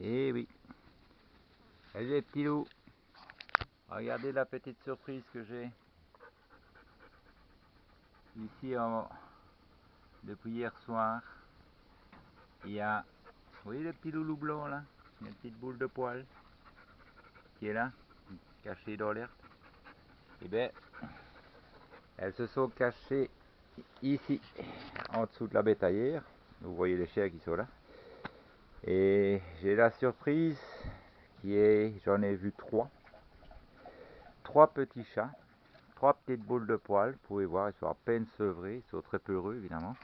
Eh oui. Salut les petits loups. Regardez la petite surprise que j'ai ici depuis hier soir. Il y a, vous voyez le petit loulou blanc là, une petite boule de poil qui est là, cachée dans l'herbe. Et bien, elles se sont cachées ici, en dessous de la bétaillère. Vous voyez les chiens qui sont là. Et j'ai la surprise qui est, j'en ai vu trois petits chats. Trois petites boules de poils, vous pouvez voir, ils sont à peine sevrés, ils sont très peureux évidemment.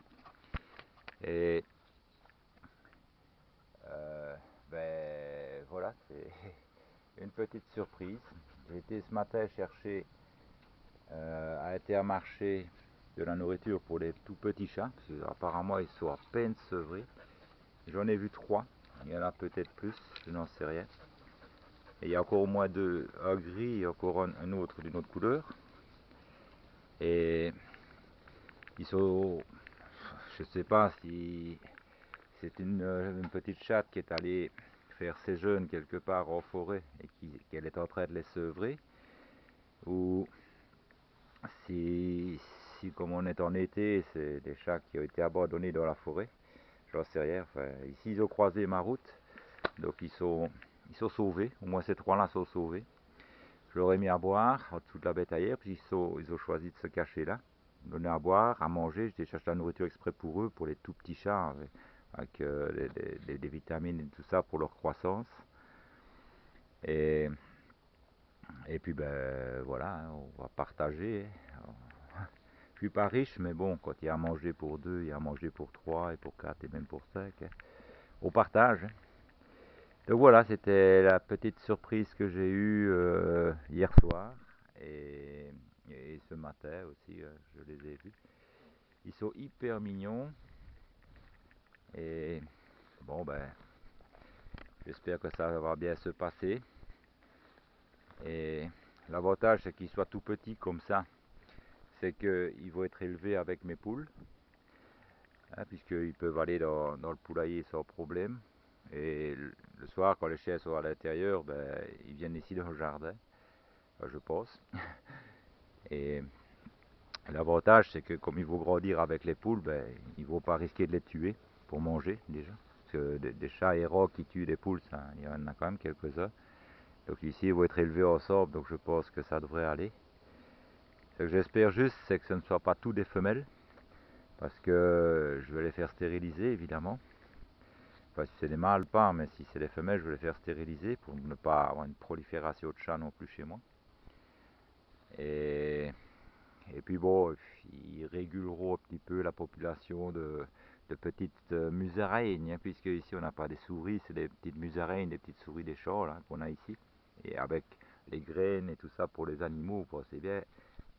Et ben voilà, c'est une petite surprise. J'ai été ce matin chercher à Intermarché de la nourriture pour les tout petits chats, parce que apparemment ils sont à peine sevrés. J'en ai vu trois, il y en a peut-être plus, je n'en sais rien. Et il y a encore au moins deux, un gris et encore un autre d'une autre couleur. Et ils sont, je sais pas si c'est une petite chatte qui est allée faire ses jeunes quelque part en forêt et qu'elle est en train de les sevrer, ou si comme on est en été, c'est des chats qui ont été abandonnés dans la forêt, j'en sais rien. Enfin, ici ils ont croisé ma route, donc ils sont sauvés, au moins ces trois-là sont sauvés. Je leur ai mis à boire en dessous de la bétaillère, puis ils ont choisi de se cacher là, donner à boire, à manger. J'ai cherché la nourriture exprès pour eux, pour les tout petits chats, avec des vitamines et tout ça pour leur croissance. Et, et puis ben voilà, hein, on va partager. Je suis pas riche, mais bon, quand il y a à manger pour deux, il y a à manger pour trois, et pour quatre, et même pour cinq. On partage. Donc voilà, c'était la petite surprise que j'ai eue hier soir. Et ce matin aussi, je les ai vus. Ils sont hyper mignons. Et bon, ben, j'espère que ça va bien se passer. Et l'avantage, c'est qu'ils soient tout petits comme ça. C'est qu'ils vont être élevés avec mes poules. Hein, puisqu'ils peuvent aller dans le poulailler sans problème. Et le soir, quand les chiens sont à l'intérieur, ben, ils viennent ici dans le jardin, je pense. Et l'avantage, c'est que comme ils vont grandir avec les poules, ben, ils ne vont pas risquer de les tuer pour manger déjà. Parce que des chats errants qui tuent des poules, ça, il y en a quand même quelques-uns. Donc ici, ils vont être élevés ensemble, donc je pense que ça devrait aller. Ce que j'espère juste, c'est que ce ne soit pas tous des femelles, parce que je vais les faire stériliser, évidemment. Enfin, si c'est des mâles, pas, mais si c'est des femelles, je vais les faire stériliser pour ne pas avoir une prolifération de chats non plus chez moi. Et puis bon, ils réguleront un petit peu la population de petites musaraignes, hein, puisque ici on n'a pas des souris, c'est des petites musaraignes, des petites souris des champs qu'on a ici. Et avec les graines et tout ça pour les animaux, c'est bien,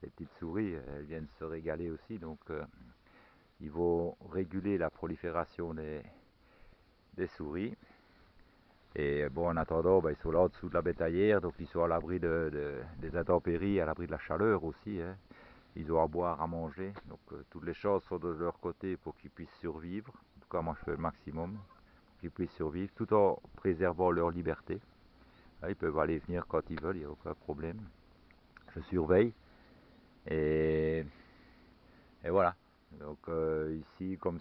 les petites souris, elles viennent se régaler aussi, donc ils vont réguler la prolifération des souris. Et bon, en attendant, ben, ils sont là en dessous de la bétaillère, donc ils sont à l'abri des intempéries, à l'abri de la chaleur aussi, hein. Ils ont à boire, à manger, donc toutes les chances sont de leur côté pour qu'ils puissent survivre. En tout cas, moi je fais le maximum pour qu'ils puissent survivre, tout en préservant leur liberté. Là, ils peuvent aller et venir quand ils veulent, il n'y a aucun problème. Je surveille, et, et voilà. Donc ici, comme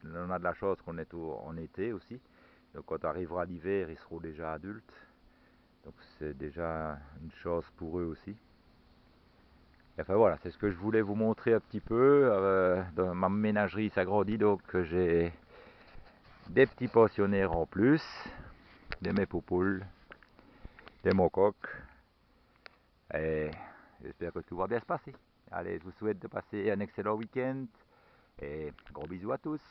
on a de la chance qu'on est en été aussi, donc quand arrivera l'hiver, ils seront déjà adultes. Donc c'est déjà une chance pour eux aussi. Et enfin voilà, c'est ce que je voulais vous montrer un petit peu. Dans ma ménagerie s'agrandit, donc j'ai des petits pensionnaires en plus, des mépopoules, des mocoques. Et j'espère que tout va bien se passer. Allez, je vous souhaite de passer un excellent week-end et gros bisous à tous.